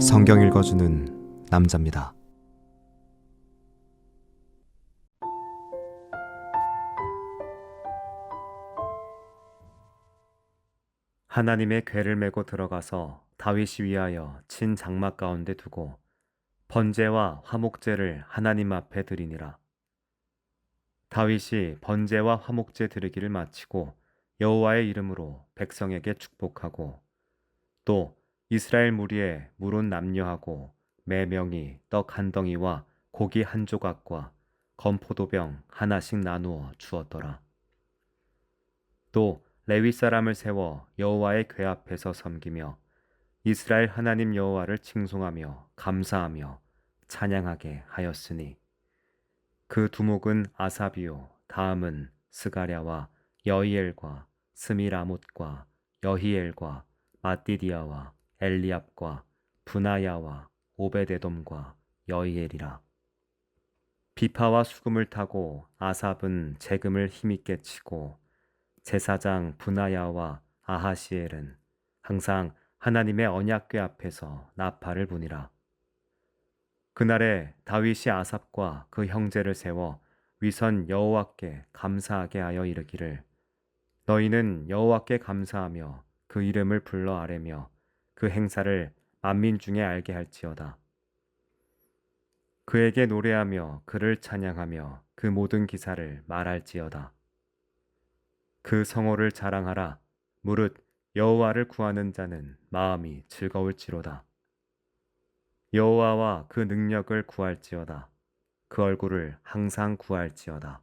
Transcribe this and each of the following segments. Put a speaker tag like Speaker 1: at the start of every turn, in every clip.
Speaker 1: 성경 읽어주는 남자입니다. 하나님의 궤를 메고 들어가서 다윗이 위하여 친 장막 가운데 두고 번제와 화목제를 하나님 앞에 드리니라. 다윗이 번제와 화목제 드리기를 마치고 여호와의 이름으로 백성에게 축복하고 또 이스라엘 무리에 물은 남녀하고 매 명이 떡 한 덩이와 고기 한 조각과 건포도병 하나씩 나누어 주었더라. 또 레위 사람을 세워 여호와의 궤 앞에서 섬기며 이스라엘 하나님 여호와를 칭송하며 감사하며 찬양하게 하였으니 그 두목은 아사비요 다음은 스가랴와 여히엘과 스미라못과 여히엘과 마띠디아와 엘리압과 분하야와 오베데돔과 여히엘이라. 비파와 수금을 타고 아삽은 재금을 힘있게 치고 제사장 분하야와 아하시엘은 항상 하나님의 언약궤 앞에서 나팔을 부니라. 그날에 다윗이 아삽과 그 형제를 세워 위선 여호와께 감사하게 하여 이르기를 너희는 여호와께 감사하며 그 이름을 불러 아뢰며 그 행사를 만민 중에 알게 할지어다. 그에게 노래하며 그를 찬양하며 그 모든 기사를 말할지어다. 그 성호를 자랑하라. 무릇 여호와를 구하는 자는 마음이 즐거울지로다. 여호와와 그 능력을 구할지어다. 그 얼굴을 항상 구할지어다.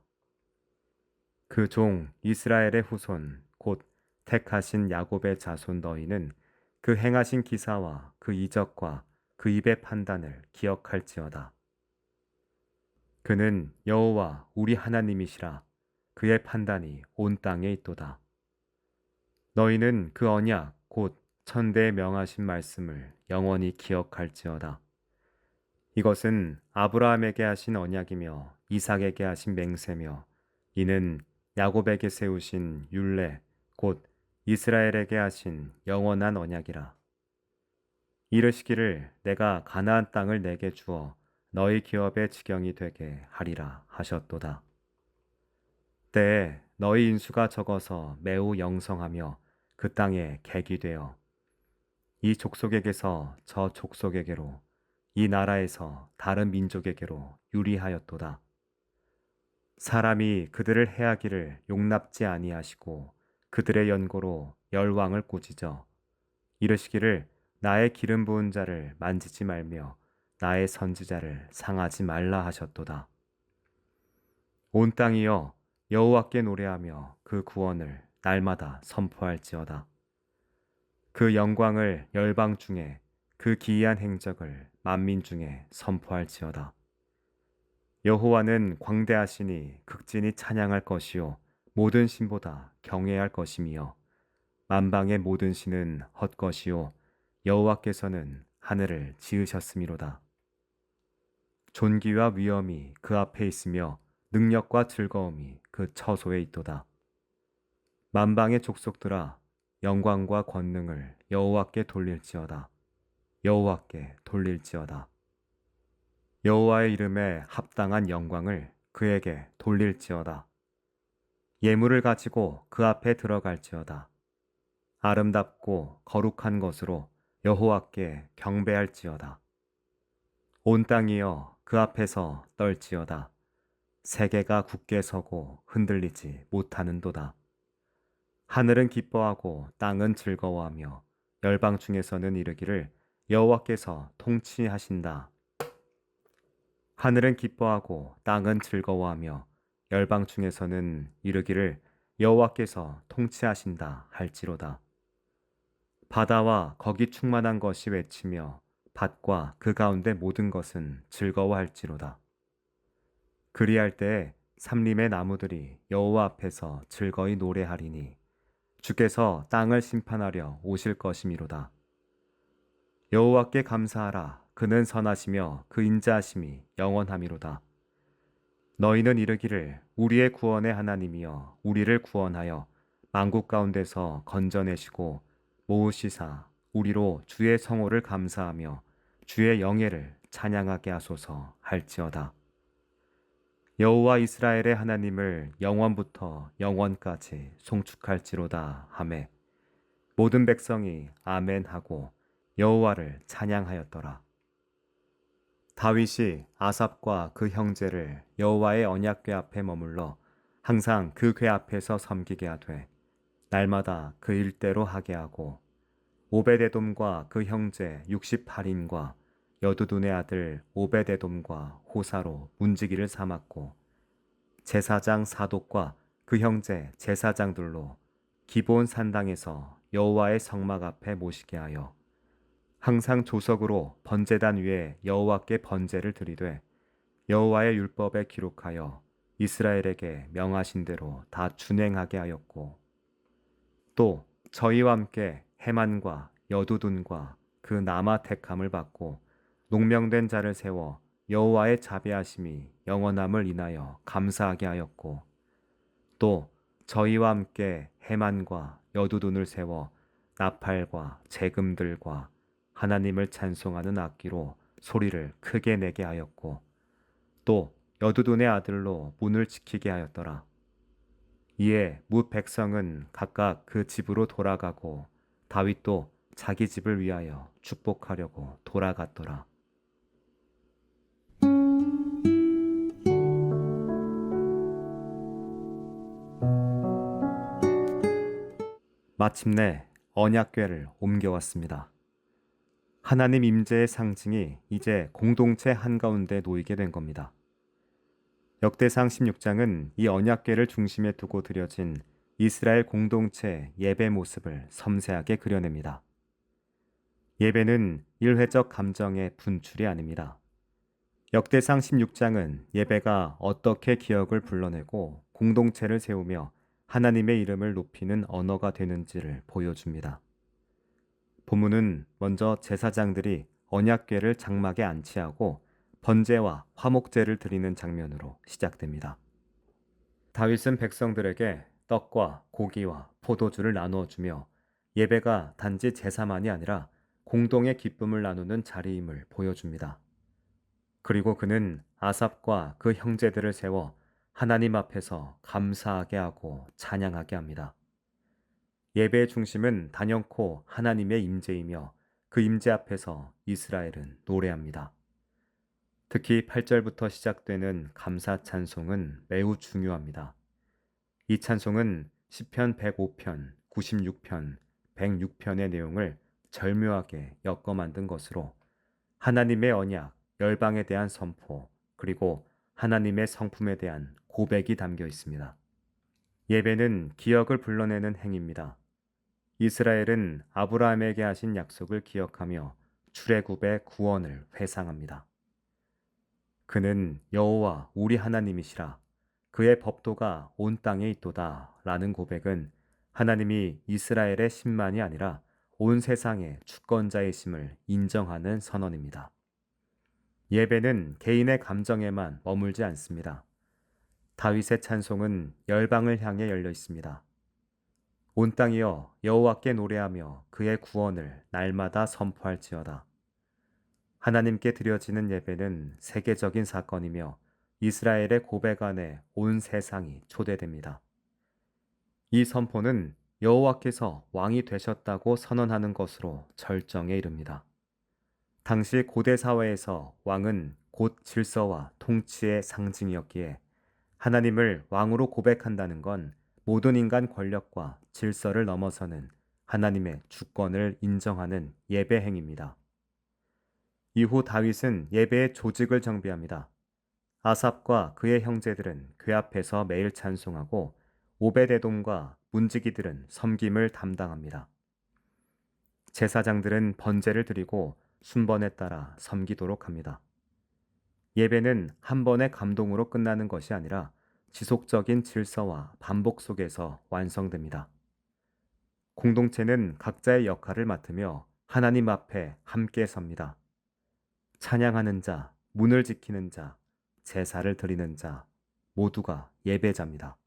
Speaker 1: 그 종 이스라엘의 후손 곧 택하신 야곱의 자손 너희는 그 행하신 기사와 그 이적과 그 입의 판단을 기억할지어다. 그는 여호와 우리 하나님이시라. 그의 판단이 온 땅에 있도다. 너희는 그 언약 곧 천대에 명하신 말씀을 영원히 기억할지어다. 이것은 아브라함에게 하신 언약이며 이삭에게 하신 맹세며 이는 야곱에게 세우신 율례 곧 이스라엘에게 하신 영원한 언약이라. 이르시기를 내가 가나안 땅을 내게 주어 너희 기업의 지경이 되게 하리라 하셨도다. 때에 너희 인수가 적어서 매우 영성하며 그 땅에 객이 되어 이 족속에게서 저 족속에게로 이 나라에서 다른 민족에게로 유리하였도다. 사람이 그들을 해하기를 용납지 아니하시고 그들의 연고로 열왕을 꾸짖어 이르시기를 나의 기름 부은 자를 만지지 말며 나의 선지자를 상하지 말라 하셨도다. 온 땅이여 여호와께 노래하며 그 구원을 날마다 선포할지어다. 그 영광을 열방 중에 그 기이한 행적을 만민 중에 선포할지어다. 여호와는 광대하시니 극진히 찬양할 것이요 모든 신보다 경외할 것이며 만방의 모든 신은 헛것이요 여호와께서는 하늘을 지으셨음이로다. 존귀와 위엄이 그 앞에 있으며 능력과 즐거움이 그 처소에 있도다. 만방의 족속들아 영광과 권능을 여호와께 돌릴지어다. 여호와께 돌릴지어다. 여호와의 이름에 합당한 영광을 그에게 돌릴지어다. 예물을 가지고 그 앞에 들어갈지어다. 아름답고 거룩한 것으로 여호와께 경배할지어다. 온 땅이여 그 앞에서 떨지어다. 세계가 굳게 서고 흔들리지 못하는도다. 하늘은 기뻐하고 땅은 즐거워하며 열방 중에서는 이르기를 여호와께서 통치하신다. 하늘은 기뻐하고 땅은 즐거워하며 열방 중에서는 이르기를 여호와께서 통치하신다 할지로다. 바다와 거기 충만한 것이 외치며 밭과 그 가운데 모든 것은 즐거워할지로다. 그리할 때에 삼림의 나무들이 여호와 앞에서 즐거이 노래하리니 주께서 땅을 심판하려 오실 것이미로다. 여호와께 감사하라. 그는 선하시며 그 인자하심이 영원하미로다. 너희는 이르기를 우리의 구원의 하나님이여 우리를 구원하여 만국 가운데서 건져내시고 모으시사 우리로 주의 성호를 감사하며 주의 영예를 찬양하게 하소서 할지어다. 여호와 이스라엘의 하나님을 영원부터 영원까지 송축할지로다 하매 모든 백성이 아멘 하고 여호와를 찬양하였더라. 다윗이 아삽과 그 형제를 여호와의 언약궤 앞에 머물러 항상 그 궤 앞에서 섬기게 하되 날마다 그 일대로 하게 하고 오베데돔과 그 형제 68인과 여두둔의 아들 오베데돔과 호사로 문지기를 삼았고 제사장 사독과 그 형제 제사장들로 기브온 산당에서 여호와의 성막 앞에 모시게 하여 항상 조석으로 번제단 위에 여호와께 번제를 드리되 여호와의 율법에 기록하여 이스라엘에게 명하신 대로 다 준행하게 하였고 또 저희와 함께 해만과 여두둔과 그 남아 택함을 받고 농명된 자를 세워 여호와의 자비하심이 영원함을 인하여 감사하게 하였고 또 저희와 함께 해만과 여두둔을 세워 나팔과 재금들과 하나님을 찬송하는 악기로 소리를 크게 내게 하였고 또 여두둔의 아들로 문을 지키게 하였더라. 이에 무 백성은 각각 그 집으로 돌아가고 다윗도 자기 집을 위하여 축복하려고 돌아갔더라. 마침내 언약궤를 옮겨왔습니다. 하나님 임재의 상징이 이제 공동체 한가운데 놓이게 된 겁니다. 역대상 16장은 이 언약궤를 중심에 두고 드려진 이스라엘 공동체 예배 모습을 섬세하게 그려냅니다. 예배는 일회적 감정의 분출이 아닙니다. 역대상 16장은 예배가 어떻게 기억을 불러내고 공동체를 세우며 하나님의 이름을 높이는 언어가 되는지를 보여줍니다. 본문은 먼저 제사장들이 언약궤를 장막에 안치하고 번제와 화목제를 드리는 장면으로 시작됩니다. 다윗은 백성들에게 떡과 고기와 포도주를 나누어 주며 예배가 단지 제사만이 아니라 공동의 기쁨을 나누는 자리임을 보여줍니다. 그리고 그는 아삽과 그 형제들을 세워 하나님 앞에서 감사하게 하고 찬양하게 합니다. 예배의 중심은 단연코 하나님의 임재이며 그 임재 앞에서 이스라엘은 노래합니다. 특히 8절부터 시작되는 감사 찬송은 매우 중요합니다. 이 찬송은 시편 105편, 96편, 106편의 내용을 절묘하게 엮어 만든 것으로 하나님의 언약, 열방에 대한 선포, 그리고 하나님의 성품에 대한 고백이 담겨 있습니다. 예배는 기억을 불러내는 행위입니다. 이스라엘은 아브라함에게 하신 약속을 기억하며 출애굽의 구원을 회상합니다. 그는 여호와 우리 하나님이시라 그의 법도가 온 땅에 있도다 라는 고백은 하나님이 이스라엘의 신만이 아니라 온 세상의 주권자이심을 인정하는 선언입니다. 예배는 개인의 감정에만 머물지 않습니다. 다윗의 찬송은 열방을 향해 열려 있습니다. 온 땅이여 여호와께 노래하며 그의 구원을 날마다 선포할지어다. 하나님께 드려지는 예배는 세계적인 사건이며 이스라엘의 고백 안에 온 세상이 초대됩니다. 이 선포는 여호와께서 왕이 되셨다고 선언하는 것으로 절정에 이릅니다. 당시 고대 사회에서 왕은 곧 질서와 통치의 상징이었기에 하나님을 왕으로 고백한다는 건 모든 인간 권력과 질서를 넘어서는 하나님의 주권을 인정하는 예배 행위입니다. 이후 다윗은 예배의 조직을 정비합니다. 아삽과 그의 형제들은 궤 앞에서 매일 찬송하고 오베데돔과 문지기들은 섬김을 담당합니다. 제사장들은 번제를 드리고 순번에 따라 섬기도록 합니다. 예배는 한 번의 감동으로 끝나는 것이 아니라 지속적인 질서와 반복 속에서 완성됩니다. 공동체는 각자의 역할을 맡으며 하나님 앞에 함께 섭니다. 찬양하는 자, 문을 지키는 자, 제사를 드리는 자, 모두가 예배자입니다.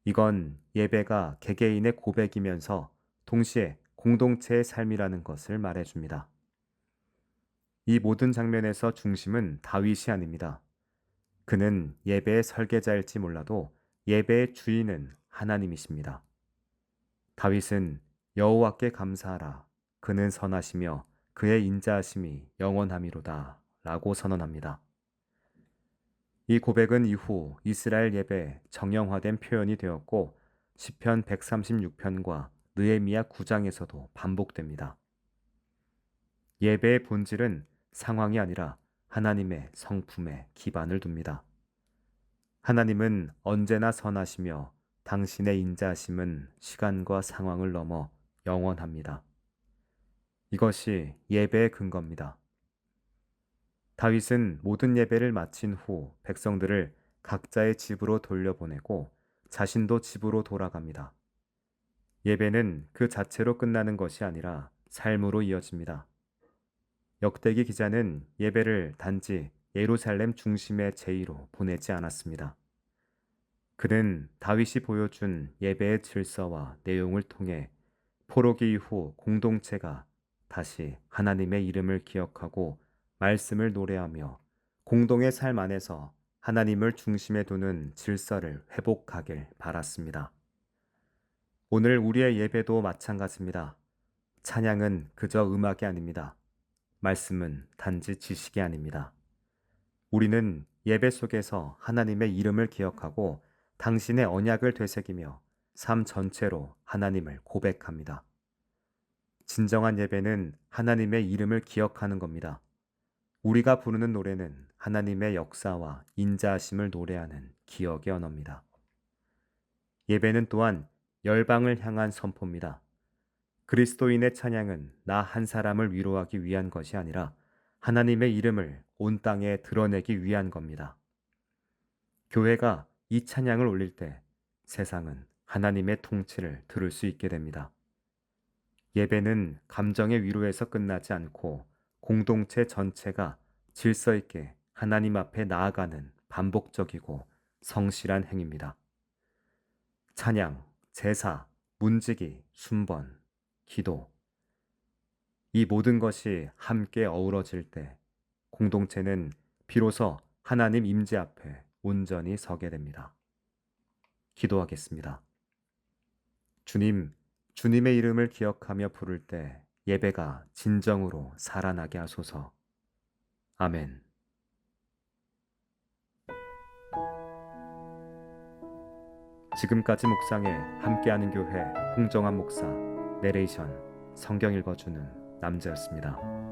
Speaker 1: 이건 예배가 개개인의 고백이면서 동시에 공동체의 삶이라는 것을 말해줍니다. 이 모든 장면에서 중심은 다윗이 아닙니다. 그는 예배의 설계자일지 몰라도 예배의 주인은 하나님이십니다. 다윗은 여호와께 감사하라. 그는 선하시며 그의 인자하심이 영원함이로다. 라고 선언합니다. 이 고백은 이후 이스라엘 예배에 정형화된 표현이 되었고 시편 136편과 느헤미야 9장에서도 반복됩니다. 예배의 본질은 상황이 아니라 하나님의 성품에 기반을 둡니다. 하나님은 언제나 선하시며 당신의 인자하심은 시간과 상황을 넘어 영원합니다. 이것이 예배의 근거입니다. 다윗은 모든 예배를 마친 후 백성들을 각자의 집으로 돌려보내고 자신도 집으로 돌아갑니다. 예배는 그 자체로 끝나는 것이 아니라 삶으로 이어집니다. 역대기 기자는 예배를 단지 예루살렘 중심의 제의로 보내지 않았습니다. 그는 다윗이 보여준 예배의 질서와 내용을 통해 포로기 이후 공동체가 다시 하나님의 이름을 기억하고 말씀을 노래하며 공동의 삶 안에서 하나님을 중심에 두는 질서를 회복하길 바랐습니다. 오늘 우리의 예배도 마찬가지입니다. 찬양은 그저 음악이 아닙니다. 말씀은 단지 지식이 아닙니다. 우리는 예배 속에서 하나님의 이름을 기억하고 당신의 언약을 되새기며 삶 전체로 하나님을 고백합니다. 진정한 예배는 하나님의 이름을 기억하는 겁니다. 우리가 부르는 노래는 하나님의 역사와 인자하심을 노래하는 기억의 언어입니다. 예배는 또한 열방을 향한 선포입니다. 그리스도인의 찬양은 나 한 사람을 위로하기 위한 것이 아니라 하나님의 이름을 온 땅에 드러내기 위한 겁니다. 교회가 이 찬양을 올릴 때 세상은 하나님의 통치를 들을 수 있게 됩니다. 예배는 감정의 위로에서 끝나지 않고 공동체 전체가 질서 있게 하나님 앞에 나아가는 반복적이고 성실한 행위입니다. 찬양, 제사, 문지기, 순번, 기도. 이 모든 것이 함께 어우러질 때 공동체는 비로소 하나님 임재 앞에 온전히 서게 됩니다. 기도하겠습니다. 주님, 주님의 이름을 기억하며 부를 때 예배가 진정으로 살아나게 하소서. 아멘. 지금까지 묵상에 함께하는 교회 홍정한 목사, 내레이션, 성경 읽어주는 남자였습니다.